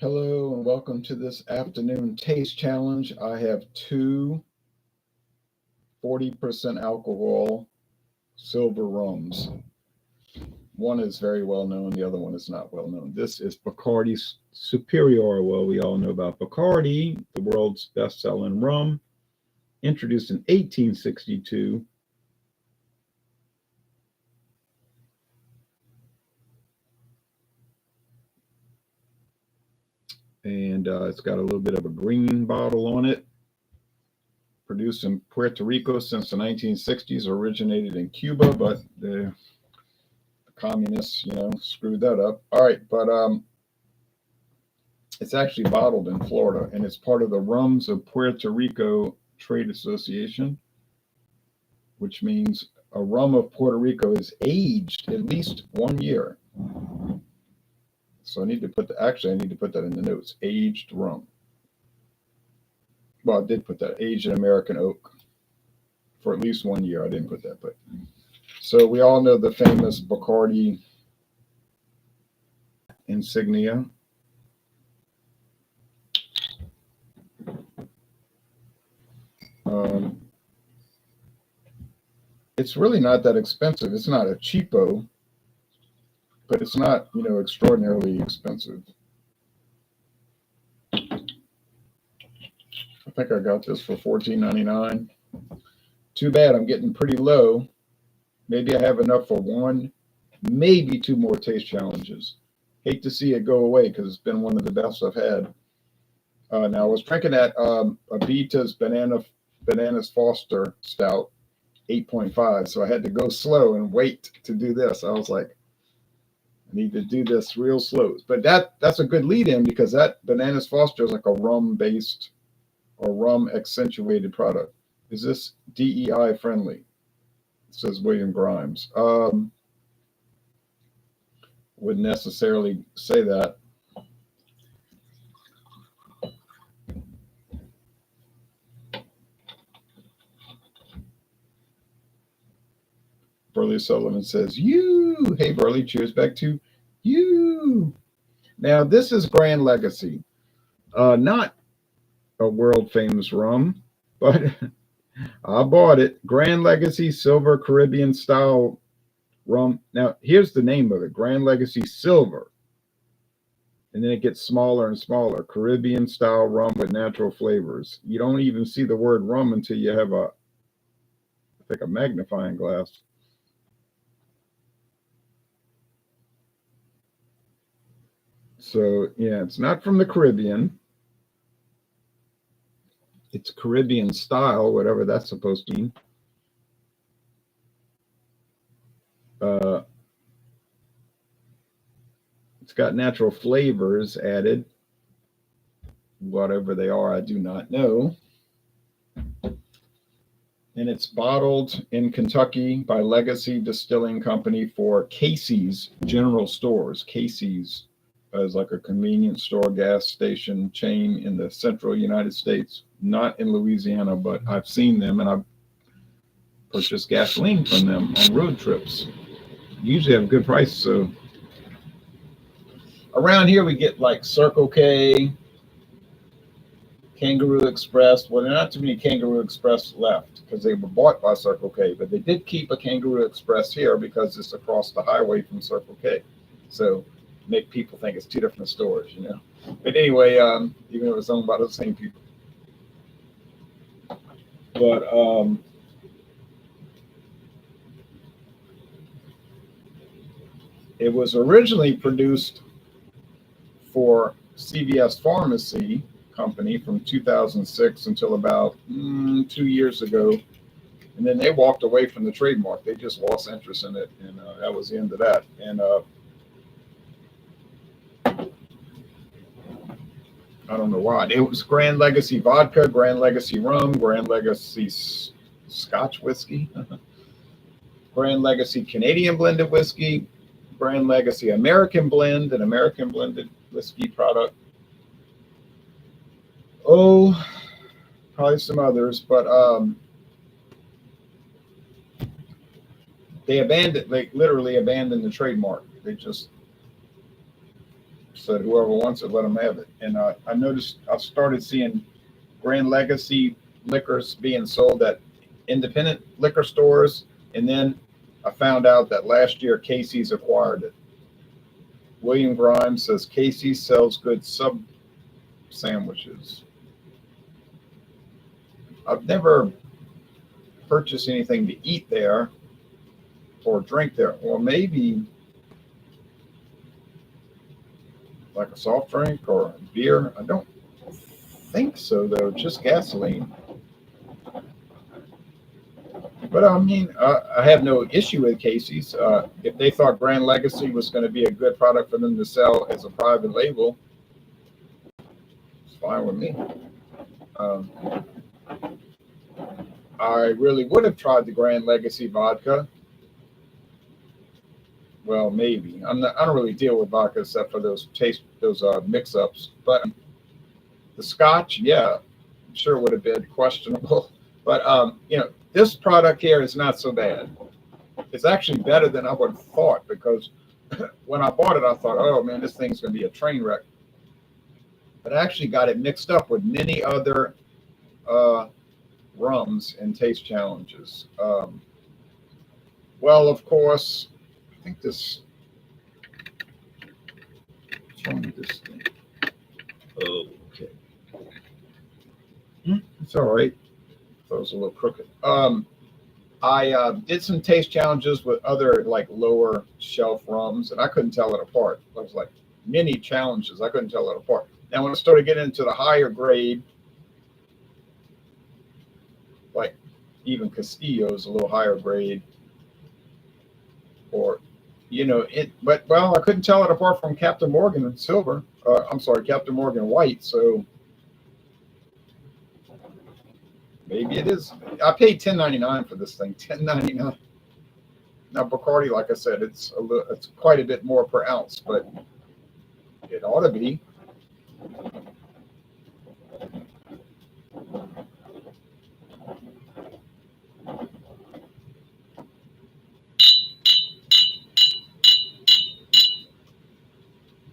Hello and welcome to this afternoon taste challenge. I have two 40% alcohol silver rums. One is very well known, the other one is not well known. This is Bacardi Superior. Well, we all know about Bacardi, the world's best-selling rum, introduced in 1862. And it's got a little bit of a green bottle on it. Produced in Puerto Rico since the 1960s, originated in Cuba, but the communists, screwed that up. All right, but it's actually bottled in Florida, and it's part of the Rums of Puerto Rico Trade Association, which means a rum of Puerto Rico is aged at least 1 year. So I need to put that in the notes. Aged rum. Well, I did put that. Aged in American oak for at least 1 year. I didn't put that, but so we all know the famous Bacardi insignia. It's really not that expensive. It's not a cheapo, but it's not, extraordinarily expensive. I think I got this for $14.99. Too bad I'm getting pretty low. Maybe I have enough for one, maybe two more taste challenges. Hate to see it go away because it's been one of the best I've had. Now I was drinking that Abita's Bananas Foster Stout, 8.5. So I had to go slow and wait to do this. I was like, I need to do this real slow. But that's a good lead-in because that Bananas Foster is like a rum-based or rum-accentuated product. Is this DEI friendly? Says William Grimes. Wouldn't necessarily say that. Burley Sullivan says, you. Hey, Burley, cheers back to you. Now, this is Grand Legacy. Not a world famous rum, but I bought it. Grand Legacy Silver Caribbean style rum. Now, here's the name of it, Grand Legacy Silver. And then it gets smaller and smaller. Caribbean style rum with natural flavors. You don't even see the word rum until you have a magnifying glass. So, yeah, it's not from the Caribbean. It's Caribbean style, whatever that's supposed to mean. It's got natural flavors added. Whatever they are, I do not know. And it's bottled in Kentucky by Legacy Distilling Company for Casey's General Stores. Casey's is like a convenience store, gas station chain in the central United States, not in Louisiana, but I've seen them and I've purchased gasoline from them on road trips. Usually have a good price. So around here we get like Circle K, Kangaroo Express. Well, there are not too many Kangaroo Express left because they were bought by Circle K, but they did keep a Kangaroo Express here because it's across the highway from Circle K. So make people think it's two different stores, But anyway, even though it's owned by the same people. But it was originally produced for CVS Pharmacy Company from 2006 until about 2 years ago. And then they walked away from the trademark. They just lost interest in it. And that was the end of that. And I don't know why. It was Grand Legacy Vodka, Grand Legacy Rum, Grand Legacy Scotch Whiskey, Grand Legacy Canadian Blended Whiskey, Grand Legacy American Blend, an American Blended Whiskey product. Oh, probably some others, but they literally abandoned the trademark. They just said whoever wants it, let them have it. And I noticed I started seeing Grand Legacy liquors being sold at independent liquor stores, and then I found out that last year Casey's acquired it. William Grimes says Casey's sells good sub sandwiches. I've never purchased anything to eat there or drink there. Or maybe like a soft drink or beer. I don't think so, though. Just gasoline. But I mean, I have no issue with Casey's. If they thought Grand Legacy was going to be a good product for them to sell as a private label, it's fine with me. I really would have tried the Grand Legacy vodka. Well, maybe. I don't really deal with vodka except for those mix-ups. But the Scotch, yeah, I'm sure would have been questionable. But this product here is not so bad. It's actually better than I would have thought, because when I bought it, I thought, oh man, this thing's going to be a train wreck. But I actually got it mixed up with many other rums and taste challenges. Well, of course, I think this. What's wrong with this thing? Oh, okay. It's all right. Thought it was a little crooked. I did some taste challenges with other like lower shelf rums, and I couldn't tell it apart. It was like mini challenges. I couldn't tell it apart. Now, when I started getting into the higher grade, like even Castillo is a little higher grade, or but I couldn't tell it apart from Captain Morgan Silver. I'm sorry, Captain Morgan White. So maybe it is. I paid $10.99 for this thing. $10.99. Now Bacardi, like I said, it's quite a bit more per ounce, but it ought to be.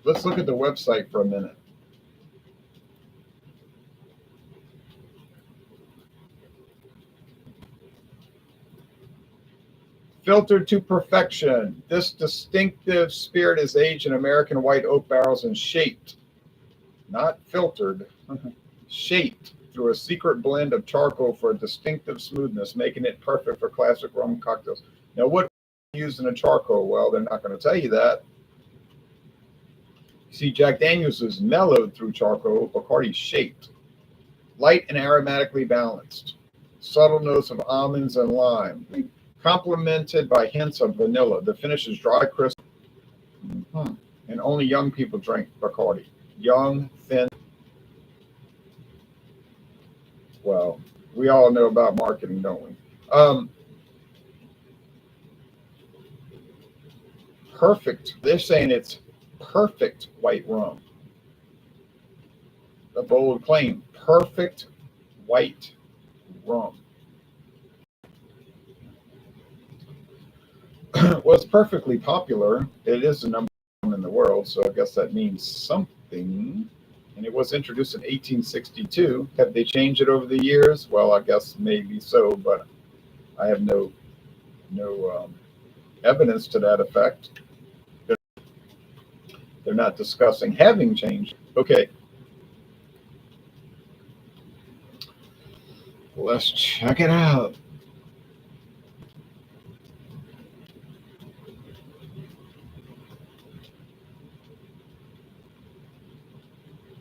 Let's look at the website for a minute. Filtered to perfection. This distinctive spirit is aged in American white oak barrels and shaped, not filtered, shaped through a secret blend of charcoal for a distinctive smoothness, making it perfect for classic rum cocktails. Now, what used in a charcoal? Well, they're not going to tell you that. See, Jack Daniels is mellowed through charcoal. Bacardi's shaped. Light and aromatically balanced. Subtle notes of almonds and lime. Complemented by hints of vanilla. The finish is dry, crisp. And only young people drink Bacardi. Young, thin. Well, we all know about marketing, don't we? Perfect. They're saying it's perfect white rum. A bold claim. Perfect white rum. Well, it's perfectly popular. It is the number one in the world, so I guess that means something. And it was introduced in 1862. Have they changed it over the years? Well, I guess maybe so, but I have no evidence to that effect. They're not discussing having changed. Okay. Let's check it out.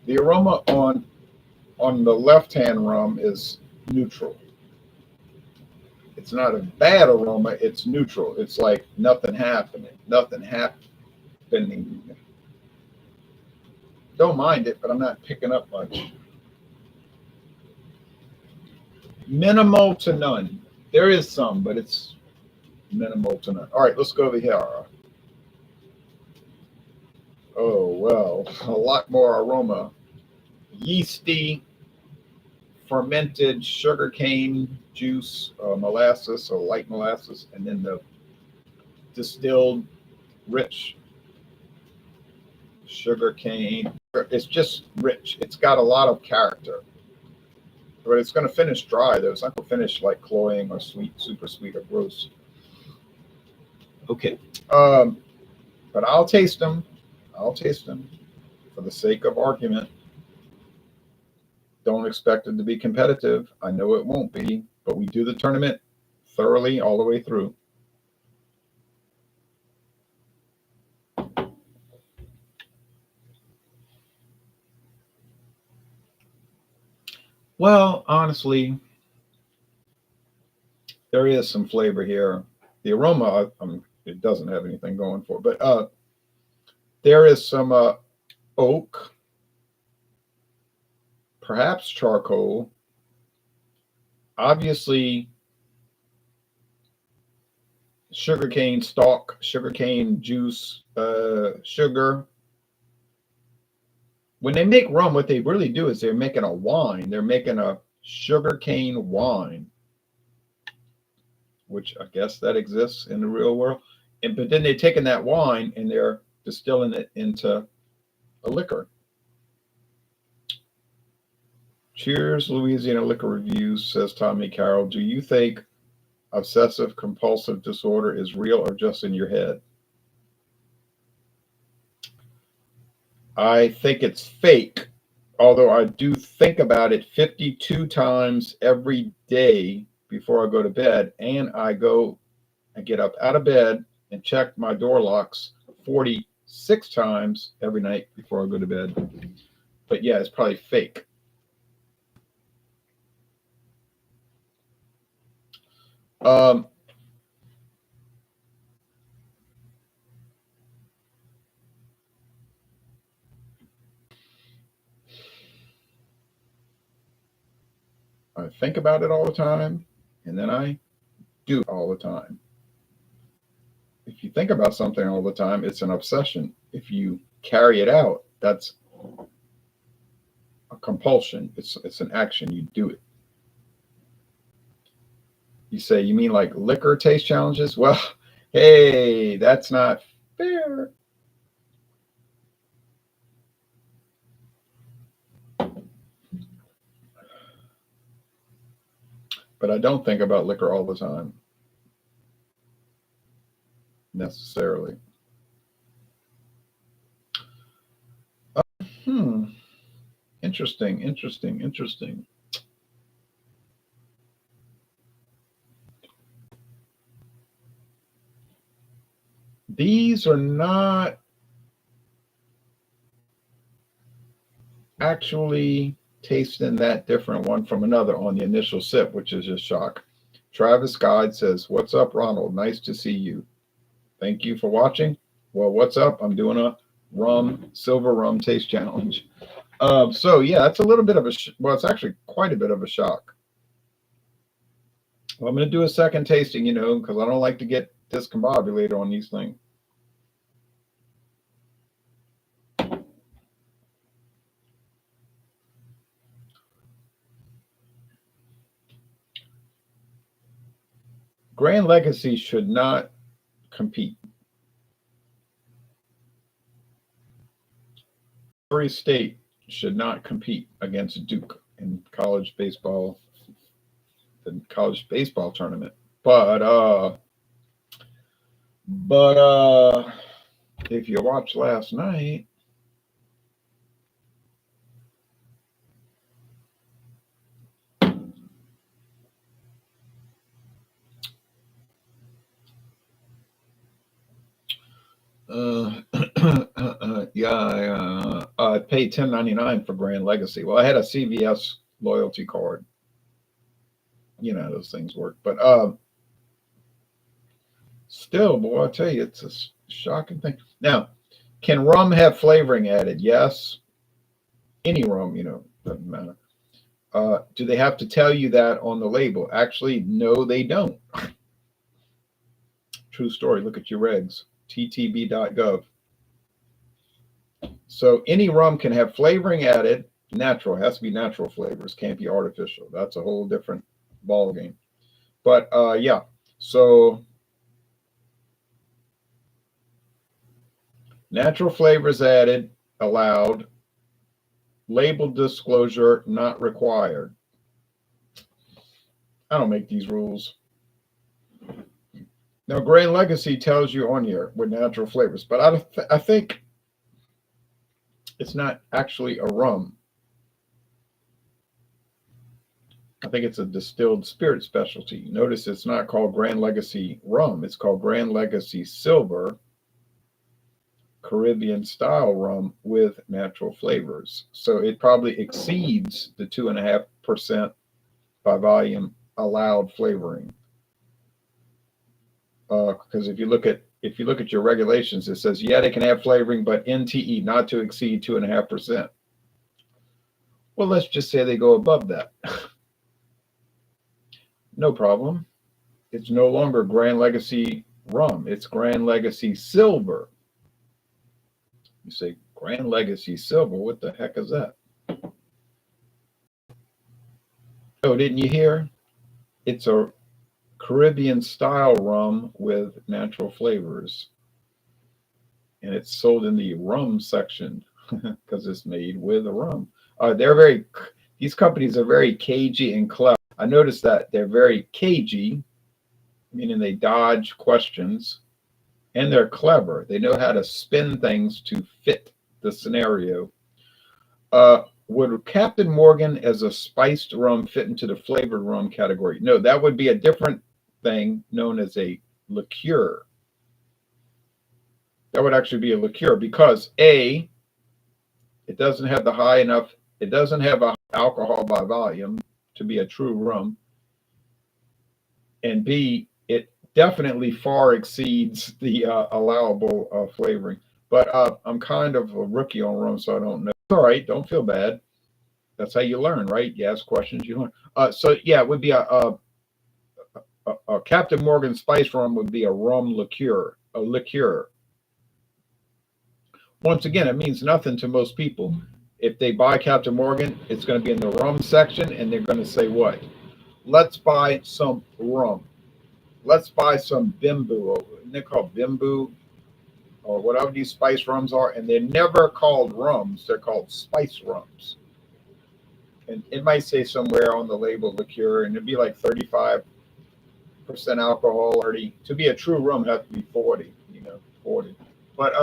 The aroma on the left-hand rum is neutral. It's not a bad aroma. It's neutral. It's like nothing happening. Nothing happening. Don't mind it, but I'm not picking up much. Minimal to none. There is some, but it's minimal to none. All right, let's go over here. Oh, well, a lot more aroma. Yeasty, fermented sugarcane juice, molasses, or light molasses, and then the distilled rich sugar cane. It's just rich. It's got a lot of character, but it's going to finish dry though. It's not going to finish like cloying or sweet, super sweet or gross. Okay. But I'll taste them. I'll taste them for the sake of argument. Don't expect it to be competitive. I know it won't be, but we do the tournament thoroughly all the way through. Well, honestly, there is some flavor here. The aroma, it doesn't have anything going for it, but there is some oak, perhaps charcoal, obviously sugarcane stalk, sugarcane juice, sugar. When they make rum, what they really do is they're making a wine. They're making a sugarcane wine, which I guess that exists in the real world. But then they're taking that wine and they're distilling it into a liquor. Cheers, Louisiana Liquor Reviews, says Tommy Carroll. Do you think obsessive compulsive disorder is real or just in your head? I think it's fake, although I do think about it 52 times every day before I go to bed, and I get up out of bed and check my door locks 46 times every night before I go to bed. But yeah, it's probably fake. I think about it all the time, and then I do all the time. If you think about something all the time, it's an obsession. If you carry it out, that's a compulsion. It's an action. You do it. You say, you mean like liquor taste challenges? Well, hey, that's not fair. But I don't think about liquor all the time, necessarily. Hmm. Interesting, interesting, interesting. These are not actually tasting that different one from another on the initial sip, which is just shock. Travis Guide says, "What's up, Ronald? Nice to see you. Thank you for watching." Well, what's up? I'm doing a silver rum taste challenge. So yeah, that's a little bit of well, it's actually quite a bit of a shock. Well, I'm going to do a second tasting, because I don't like to get discombobulated on these things. Grand Legacy should not compete. Missouri State should not compete against Duke in college baseball, the college baseball tournament. But if you watched last night, yeah, I paid $10.99 for Grand Legacy. Well, I had a CVS loyalty card. You know how those things work. But still, boy, I tell you, it's a shocking thing. Now, can rum have flavoring added? Yes. Any rum, doesn't matter. Do they have to tell you that on the label? Actually, no, they don't. True story. Look at your regs. ttb.gov. So any rum can have flavoring added. Natural. It has to be natural flavors. Can't be artificial. That's a whole different ball game. But yeah. So natural flavors added. allowed. Label disclosure not required. I don't make these rules. Now, Grand Legacy tells you on here with natural flavors, but I think it's not actually a rum. I think it's a distilled spirit specialty. Notice it's not called Grand Legacy Rum. It's called Grand Legacy Silver Caribbean style rum with natural flavors. So it probably exceeds the 2.5% by volume allowed flavoring. Because if you look at your regulations, it says yeah they can have flavoring, but NTE not to exceed 2.5%. Well, let's just say they go above that. No problem. It's no longer Grand Legacy Rum. It's Grand Legacy Silver. You say Grand Legacy Silver. What the heck is that? Oh, didn't you hear? It's a Caribbean style rum with natural flavors. And it's sold in the rum section because it's made with a rum. These companies are very cagey and clever. I noticed that they're very cagey, meaning they dodge questions, and they're clever. They know how to spin things to fit the scenario. Would Captain Morgan as a spiced rum fit into the flavored rum category? No, that would be a different thing known as a liqueur. That would actually be a liqueur because A, it doesn't have a alcohol by volume to be a true rum. And B, it definitely far exceeds the allowable flavoring. But I'm kind of a rookie on rum, so I don't know. All right, don't feel bad. That's how you learn, right? You ask questions, you learn. So yeah, it would be a Captain Morgan spice rum would be a rum liqueur, a liqueur. Once again, it means nothing to most people. If they buy Captain Morgan, it's going to be in the rum section, and they're going to say what? Let's buy some rum. Let's buy some Bimbu. Isn't it called Bimbu? Or whatever these spice rums are. And they're never called rums. They're called spice rums. And it might say somewhere on the label liqueur, and it'd be like 35% alcohol. To be a true rum, it has to be 40, 40. But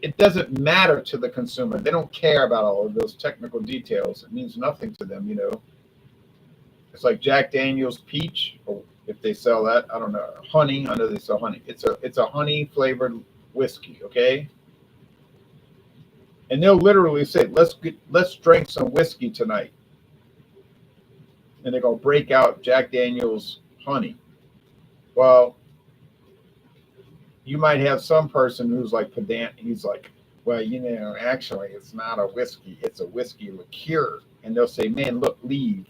it doesn't matter to the consumer. They don't care about all of those technical details. It means nothing to them, It's like Jack Daniel's Peach, or if they sell that, I don't know. Honey, I know they sell honey. It's a honey flavored whiskey, okay? And they'll literally say, let's drink some whiskey tonight. And they're gonna break out Jack Daniel's honey. Well, you might have some person who's like pedant. He's like, well, actually, it's not a whiskey. It's a whiskey liqueur. And they'll say, man, look, leave.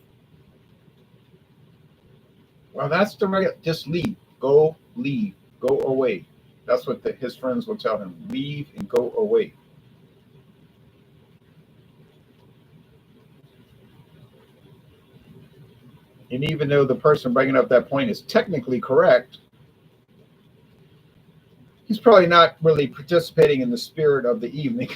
Well, that's the right. Just leave. Go, leave. Go away. That's what his friends will tell him. Leave and go away. And even though the person bringing up that point is technically correct, he's probably not really participating in the spirit of the evening,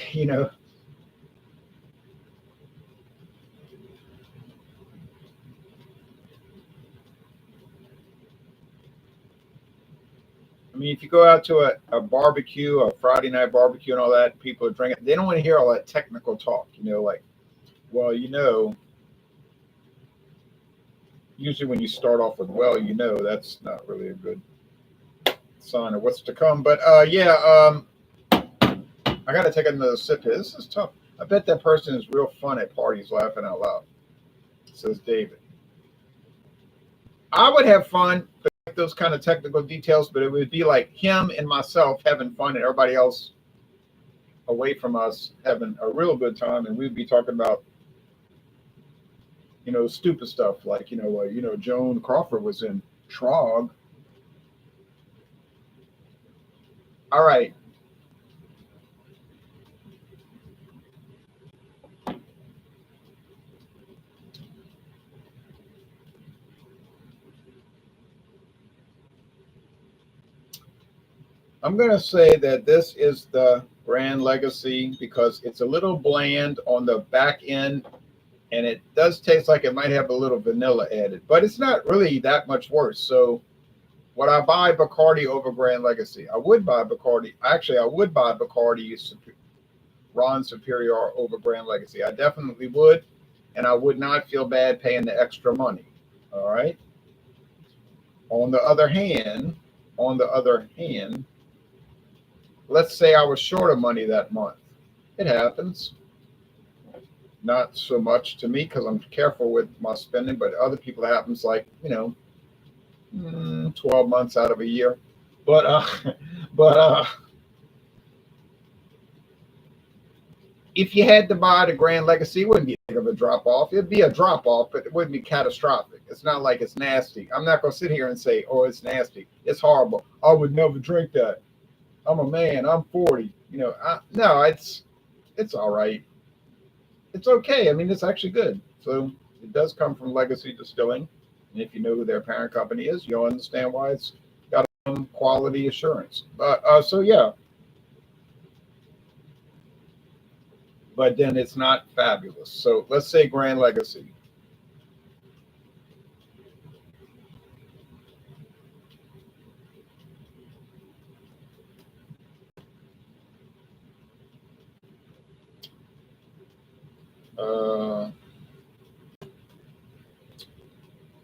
I mean, if you go out to a barbecue, a Friday night barbecue and all that, people are drinking. They don't want to hear all that technical talk, like, well, usually when you start off with, well, that's not really a good sign of what's to come. But I got to take another sip here. This is tough. I bet that person is real fun at parties laughing out loud, says David. I would have fun with those kind of technical details, but it would be like him and myself having fun and everybody else away from us having a real good time. And we'd be talking about, stupid stuff like, Joan Crawford was in Trog. All right. I'm going to say that this is the Grand Legacy because it's a little bland on the back end, and it does taste like it might have a little vanilla added, but it's not really that much worse. So would I buy Bacardi over Grand Legacy? I would buy Bacardi. Actually, I would buy Bacardi Ron Superior over Grand Legacy. I definitely would, and I would not feel bad paying the extra money. All right. On the other hand, let's say I was short of money that month. It happens. Not so much to me because I'm careful with my spending, but other people it happens like, 12 months out of a year. But but if you had to buy the Grand Legacy, it wouldn't be big of a drop off. It'd be a drop off, but it wouldn't be catastrophic. It's not like it's nasty. I'm not gonna sit here and say, oh, it's nasty. It's horrible. I would never drink that. I'm a man. I'm 40. No, it's all right. It's okay. I mean, it's actually good. So it does come from Legacy Distilling, and if you know who their parent company is, you'll understand why it's got some quality assurance. But so yeah, but then it's not fabulous. So let's say Grand Legacy. Uh,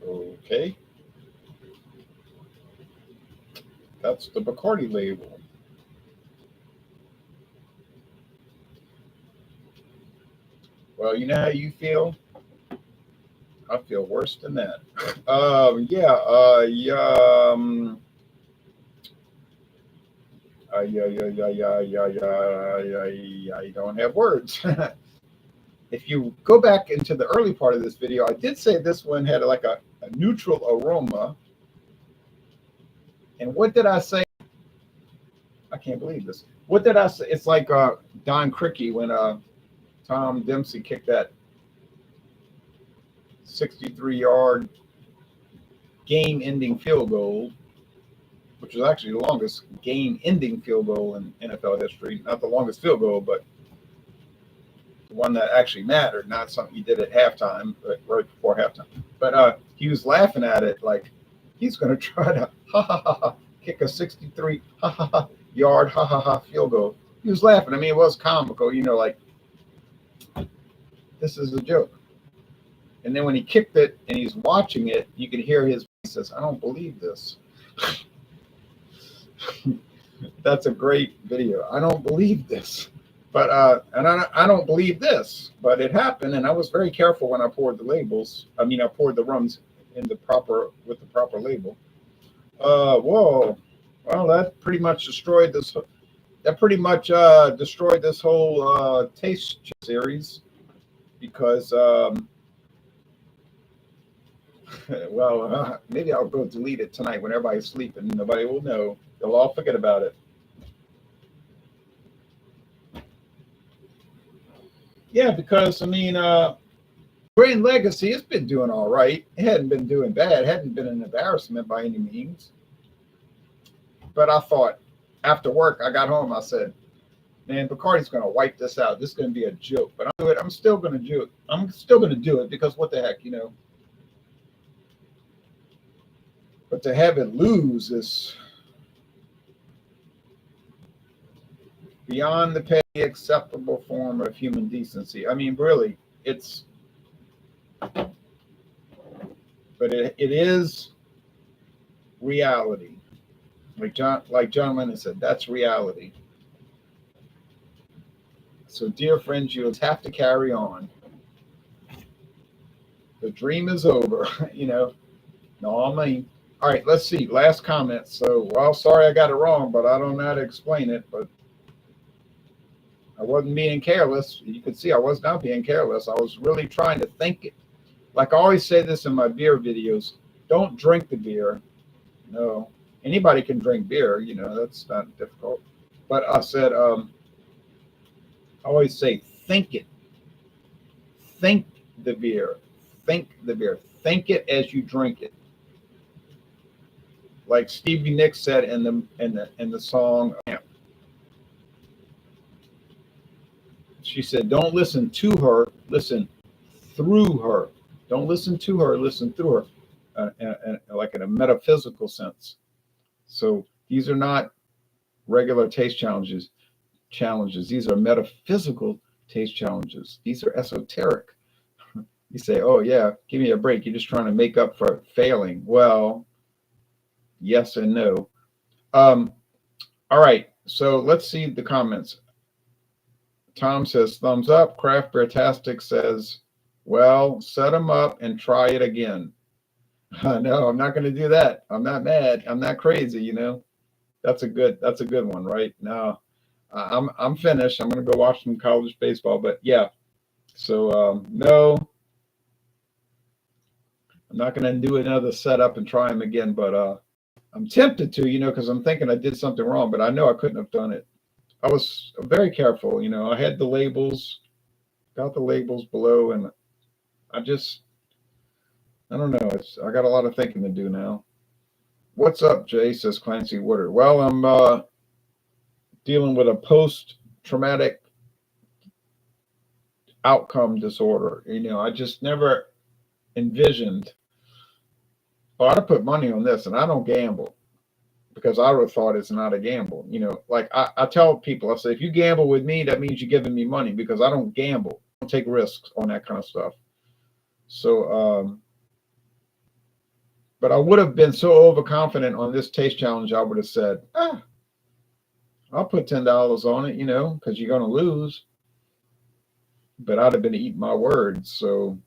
okay, that's the Bacardi label. Well, you know how you feel? I feel worse than that. Yeah, I don't have words. If you go back into the early part of this video, I did say this one had like a neutral aroma. And what did I say? I can't believe this. What did I say? It's like Don Criqui when Tom Dempsey kicked that 63-yard game-ending field goal, which was actually the longest game-ending field goal in NFL history. Not the longest field goal, but the one that actually mattered, not something he did at halftime, but right before halftime. But he was laughing at it like he's going to try to kick a 63 yard field goal. He was laughing. I mean, it was comical, like this is a joke. And then when he kicked it and he's watching it, you can hear his voice says, "I don't believe this." That's a great video. I don't believe this. But and I don't believe this, but it happened, and I was very careful when I poured the labels. I mean, I poured the rums in the proper with the proper label. Whoa, well, that pretty much destroyed this. That pretty much destroyed this whole taste series because, well, maybe I'll go delete it tonight when everybody's sleeping. Nobody will know. They'll all forget about it. Yeah, because I mean, Grand Legacy has been doing all right. It hadn't been doing bad. It hadn't been an embarrassment by any means. But I thought after work, I got home. I said, "Man, Bacardi's going to wipe this out. This is going to be a joke." But I'm still going to do it. I'm still going to do it because what the heck, But to have it lose is beyond the petty acceptable form of human decency. I mean, really, but it is reality. Like John Lennon said, that's reality. So, dear friends, you'll have to carry on. The dream is over, No, I mean, all right, let's see. Last comment. So, well, sorry I got it wrong, but I don't know how to explain it. But I wasn't being careless. You could see I was not being careless. I was really trying to think it. Like I always say this in my beer videos, don't drink the beer. No, anybody can drink beer, that's not difficult. But I said, I always say, think it. Think the beer. Think the beer. Think it as you drink it. like Stevie Nicks said in the song. She said, "Don't listen to her, listen through her. Don't listen to her, listen through her." Like in a metaphysical sense. So these are not regular taste challenges. These are metaphysical taste challenges. These are esoteric. You say, "Oh yeah, give me a break. You're just trying to make up for failing." Well, yes and no. Um, all right. So let's see the comments. Tom says thumbs up. Craft Beertastic says, "Well, set them up and try it again." No, I'm not going to do that. I'm not mad. I'm not crazy. That's a good one, right? No, I'm finished. I'm going to go watch some college baseball. But yeah, so no, I'm not going to do another setup and try them again. But I'm tempted to, because I'm thinking I did something wrong, but I know I couldn't have done it. I was very careful. I had the labels, got the labels below, and I just, I don't know. I got a lot of thinking to do now. What's up, Jay? Says Clancy Woodard. Well, I'm dealing with a post-traumatic outcome disorder. I just never envisioned. Well, I'd have put money on this, and I don't gamble because I would have thought it's not a gamble. Like I tell people, I say, if you gamble with me, that means you're giving me money because I don't gamble. I don't take risks on that kind of stuff. So, but I would have been so overconfident on this taste challenge, I would have said, I'll put $10 on it, because you're going to lose. But I'd have been eating my words. So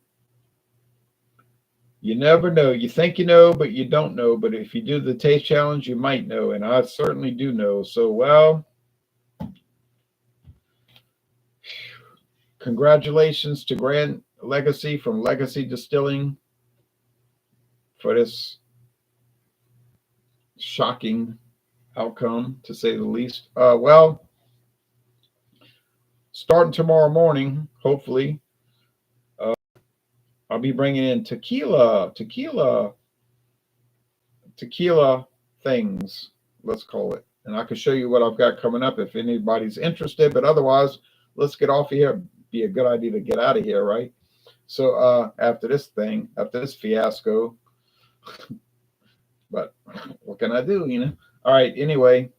you never know. You think you know, but you don't know. But if you do the taste challenge, you might know. And I certainly do know. So, well, congratulations to Gran Legacy from Legacy Distilling for this shocking outcome, to say the least. Well, starting tomorrow morning, hopefully, I'll be bringing in tequila things, let's call it. And I can show you what I've got coming up if anybody's interested. But otherwise, let's get off of here. Be a good idea to get out of here, right? So after this fiasco, but what can I do, All right, anyway.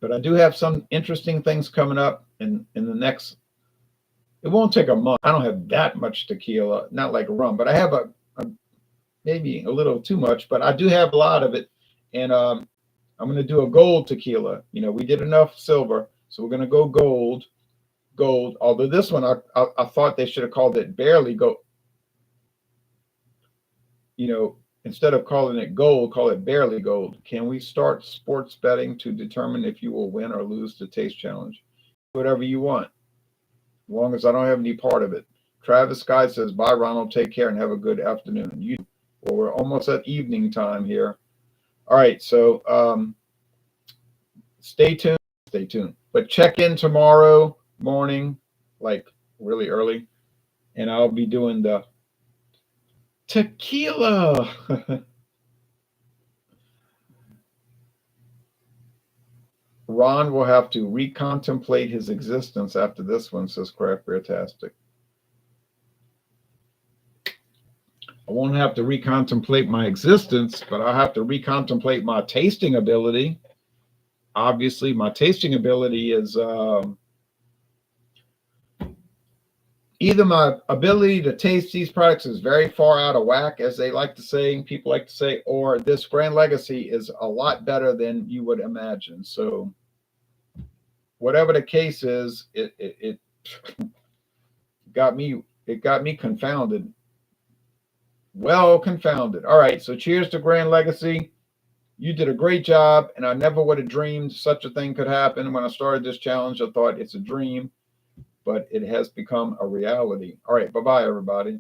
But I do have some interesting things coming up in the next. It won't take a month. I don't have that much tequila, not like rum, but I have a maybe a little too much, but I do have a lot of it. And I'm going to do a gold tequila. We did enough silver, so we're going to go gold. Although this one, I thought they should have called it barely gold. Instead of calling it gold, call it barely gold. Can we start sports betting to determine if you will win or lose the taste challenge? Whatever you want, as long as I don't have any part of it. Travis Sky says, bye, Ronald. Take care and have a good afternoon. Well, we're almost at evening time here. All right, so stay tuned. But check in tomorrow morning, like really early, and I'll be doing the tequila. Ron will have to recontemplate his existence after this one, says Craft Beertastic. I won't have to recontemplate my existence, but I'll have to recontemplate my tasting ability. Obviously, my tasting ability is either my ability to taste these products is very far out of whack, as people like to say, or this Grand Legacy is a lot better than you would imagine. So whatever the case is, it got me confounded. Well, confounded. All right, so cheers to Grand Legacy. You did a great job, and I never would have dreamed such a thing could happen. When I started this challenge, I thought it's a dream, but it has become a reality. All right, bye-bye, everybody.